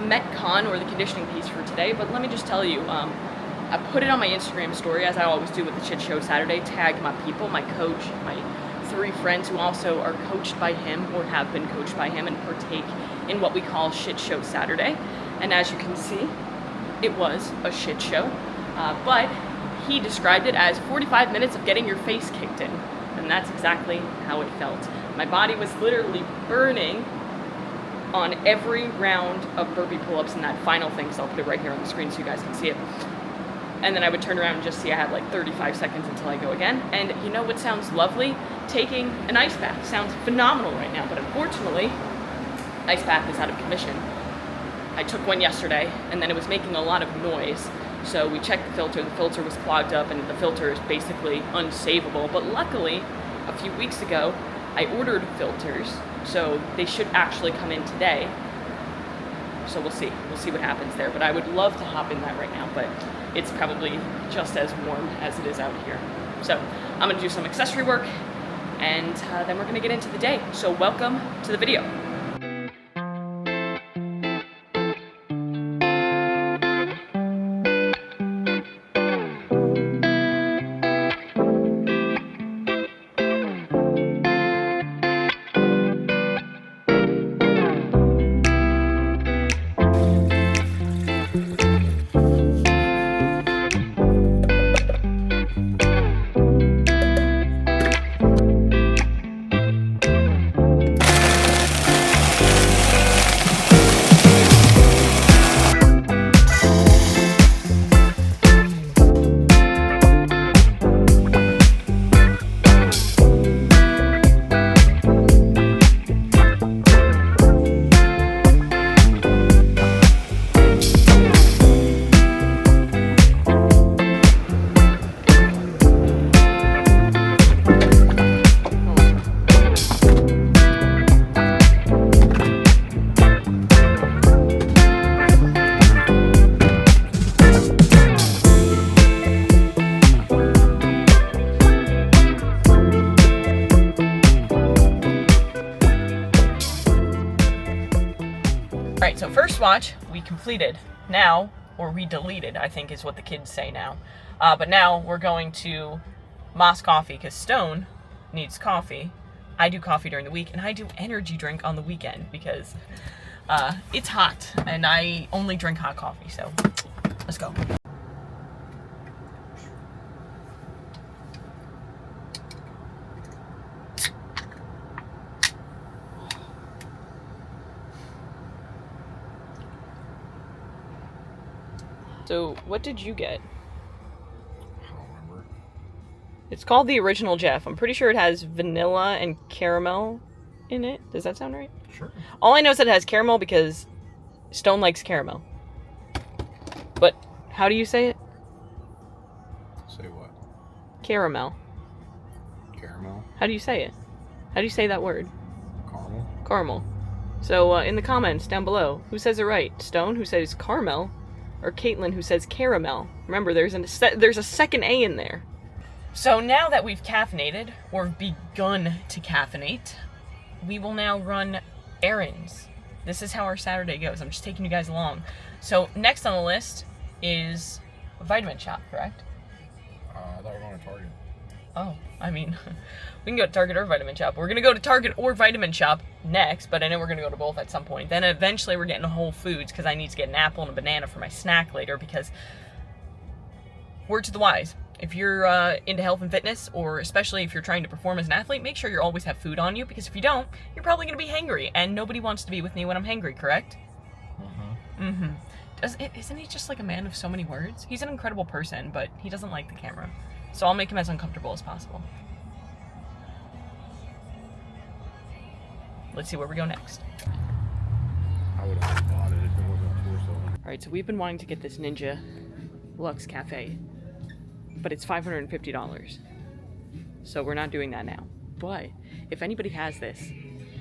Metcon or the conditioning piece for today, but let me just tell you, I put it on my Instagram story, as I always do with the Shit Show Saturday, tagged my people, my coach, my 3 friends who also are coached by him or have been coached by him and partake in what we call Shit Show Saturday. And as you can see, it was a shit show, but he described it as 45 minutes of getting your face kicked in, and that's exactly how it felt. My body was literally burning on every round of burpee pull-ups and that final thing, so I'll put it right here on the screen so you guys can see it. And then I would turn around and just see I had like 35 seconds until I go again. And you know what sounds lovely? Taking an ice bath sounds phenomenal right now, but unfortunately, ice bath is out of commission. I took one yesterday, and then it was making a lot of noise, so we checked the filter was clogged up, and the filter is basically unsavable. But luckily, a few weeks ago, I ordered filters, so they should actually come in today. So we'll see what happens there. But I would love to hop in that right now, but it's probably just as warm as it is out here. So I'm gonna do some accessory work, and then we're gonna get into the day. So welcome to the video. Alright, so first watch, we completed. Now, or we deleted, I think is what the kids say now. But now we're going to Moss Coffee, because Stone needs coffee. I do coffee during the week, and I do energy drink on the weekend, because it's hot, and I only drink hot coffee, so let's go. So, what did you get? I don't remember. It's called the Original Jeff. I'm pretty sure it has vanilla and caramel in it. Does that sound right? Sure. All I know is that it has caramel because Stone likes caramel. But how do you say it? Say what? Caramel. Caramel? How do you say it? How do you say that word? Caramel? Caramel. So, in the comments down below, who says it right? Stone, who says caramel, or Caitlin, who says caramel? Remember, there's a second A in there. So now that we've caffeinated, or begun to caffeinate, we will now run errands. This is how our Saturday goes. I'm just taking you guys along. So next on the list is a vitamin shop, correct? I thought we were going to Target. Oh, I mean, we can go to Target or Vitamin Shop. We're going to go to Target or Vitamin Shop next, but I know we're going to go to both at some point. Then eventually we're getting to Whole Foods because I need to get an apple and a banana for my snack later, because word to the wise, if you're into health and fitness, or especially if you're trying to perform as an athlete, make sure you always have food on you, because if you don't, you're probably going to be hangry, and nobody wants to be with me when I'm hangry, correct? Isn't he just like a man of so many words? He's an incredible person, but he doesn't like the camera. So I'll make him as uncomfortable as possible. Let's see where we go next. I would have bought it if it wasn't for so. Alright, so we've been wanting to get this Ninja Luxe Cafe, but it's $550. So we're not doing that now. But if anybody has this,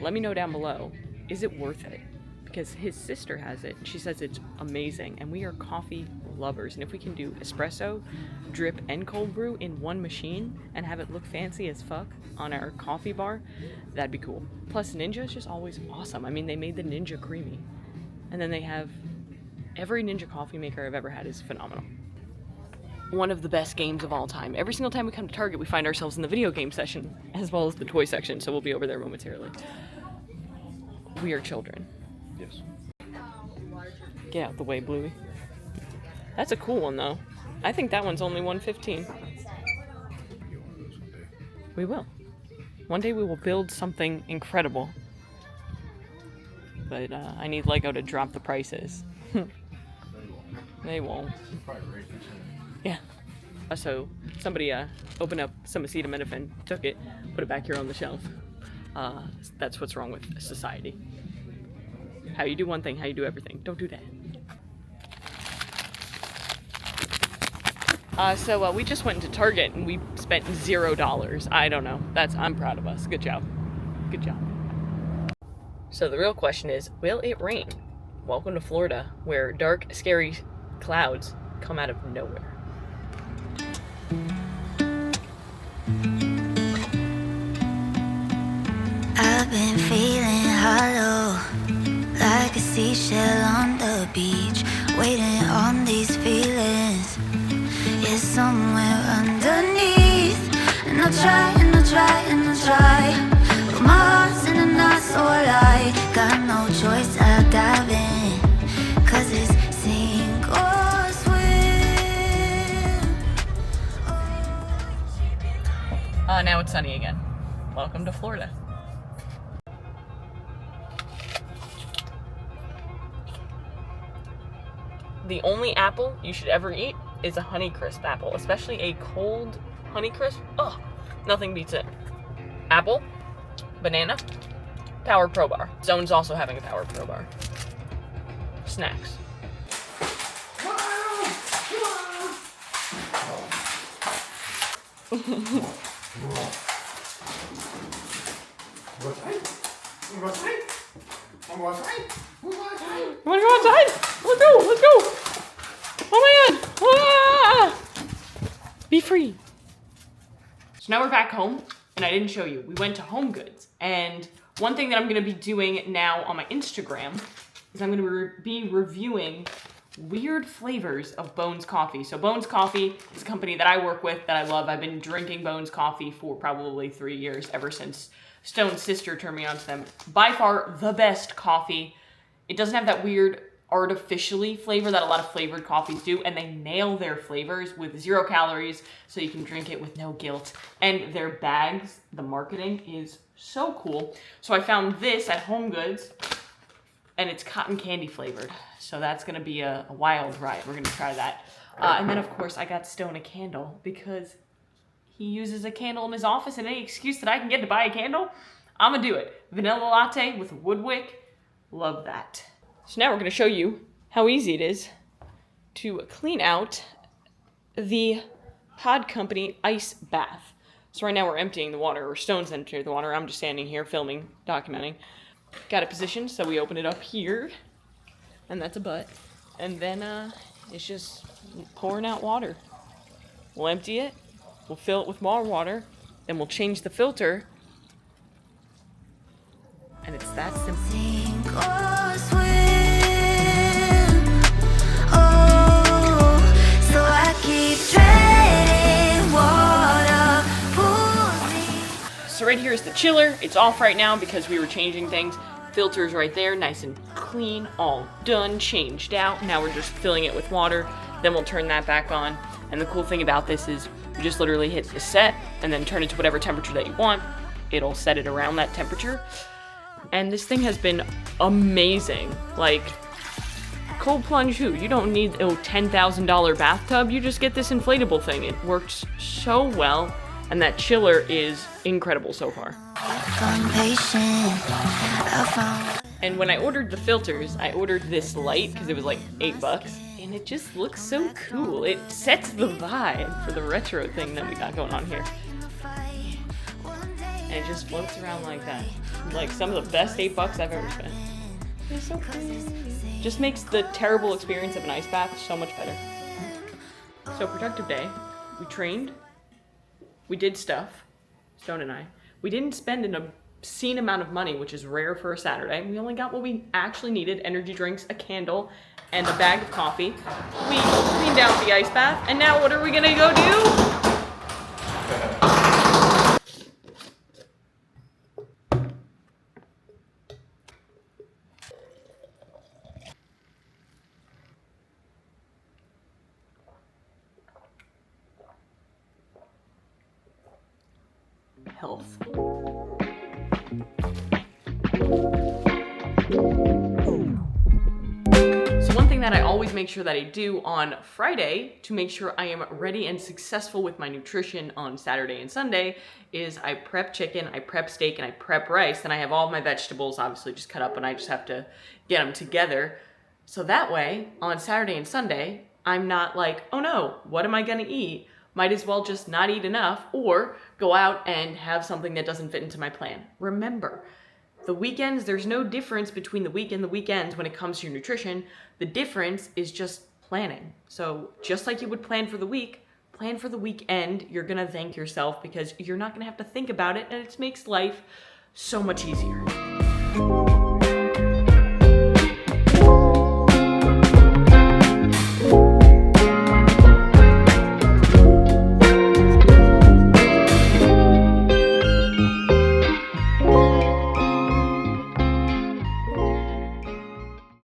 let me know down below. Is it worth it? Because his sister has it, and she says it's amazing, and we are coffee lovers, and if we can do espresso, drip, and cold brew in one machine and have it look fancy as fuck on our coffee bar, that'd be cool. Plus, Ninja is just always awesome. I mean, they made the Ninja Creamy, and then they have Every Ninja coffee maker I've ever had is phenomenal. One of the best games of all time. Every single time we come to Target, we find ourselves in the video game section as well as the toy section, so we'll be over there momentarily. We are children. Yes. Get out the way, Bluey. That's a cool one, though. I think that one's only $115. Get one of those one day. We will. One day we will build something incredible. But I need Lego to drop the prices. They won't. Probably raise this one. Yeah. So somebody opened up some acetaminophen, took it, put it back here on the shelf. That's what's wrong with society. How you do one thing, how you do everything. Don't do that. So we just went into Target and we spent $0. I don't know. I'm proud of us. Good job. Good job. So the real question is, will it rain? Welcome to Florida, where dark, scary clouds come out of nowhere. I've been feeling hollow, like a seashell on the beach, waiting on these feelings. It's somewhere underneath, and I'll try, and I'll try, and I'll try. But my heart's in a knot, so I lie. Got no choice, I'll dive in, 'cause it's sink or swim. Now it's sunny again. Welcome to Florida. The only apple you should ever eat is a Honeycrisp apple, especially a cold Honeycrisp. Oh, nothing beats it. Apple, banana, Power Pro Bar. Zone's also having a Power Pro Bar. Snacks. You wanna go outside? Let's go, let's go! Oh my god! Ah! Be free. So now we're back home, and I didn't show you. We went to Home Goods, and one thing that I'm gonna be doing now on my Instagram is I'm gonna be reviewing weird flavors of Bones Coffee. So Bones Coffee is a company that I work with that I love. I've been drinking Bones Coffee for probably 3 years, ever since Stone's sister turned me on to them. By far the best coffee. It doesn't have that weird artificially flavor that a lot of flavored coffees do, and they nail their flavors with 0 calories, so you can drink it with no guilt. And their bags, the marketing is so cool. So I found this at Home Goods, and it's cotton candy flavored. So that's gonna be a wild ride. We're gonna try that. And then of course I got Stone a candle because he uses a candle in his office, and any excuse that I can get to buy a candle, I'm gonna do it. Vanilla latte with a wood wick. Love that. So now we're gonna show you how easy it is to clean out the Pod Company ice bath. So right now we're emptying the water, or Stone's emptying the water. I'm just standing here filming, documenting. Got it positioned, so we open it up here, and that's a butt. And then it's just pouring out water. We'll empty it, we'll fill it with more water, then we'll change the filter, and it's that simple. Sink or swim. Oh, so I keep treading water pulls me. So right here is the chiller. It's off right now because we were changing things. Filter's right there, nice and clean, all done, changed out. Now we're just filling it with water. Then we'll turn that back on. And the cool thing about this is you just literally hit the set and then turn it to whatever temperature that you want. It'll set it around that temperature. And this thing has been amazing. Like, cold plunge who? You don't need a $10,000 bathtub. You just get this inflatable thing. It works so well. And that chiller is incredible so far. I'm patient. I found And when I ordered the filters, I ordered this light because it was like $8. And it just looks so cool. It sets the vibe for the retro thing that we got going on here. And it just floats around like that. Like some of the best $8 I've ever spent. It's so pretty. Just makes the terrible experience of an ice bath so much better. So productive day. We trained. We did stuff. Stone and I. We didn't spend an obscene amount of money, which is rare for a Saturday. We only got what we actually needed: energy drinks, a candle, and a bag of coffee. We cleaned out the ice bath, and now what are we gonna go do? Health. So one thing that I always make sure that I do on Friday to make sure I am ready and successful with my nutrition on Saturday and Sunday is I prep chicken, I prep steak, and I prep rice. And I have all my vegetables obviously just cut up, and I just have to get them together. So that way on Saturday and Sunday, I'm not like, oh no, what am I gonna eat? Might as well just not eat enough or go out and have something that doesn't fit into my plan. Remember, the weekends, there's no difference between the week and the weekends when it comes to your nutrition. The difference is just planning. So just like you would plan for the week, plan for the weekend. You're gonna thank yourself because you're not gonna have to think about it, and it makes life so much easier.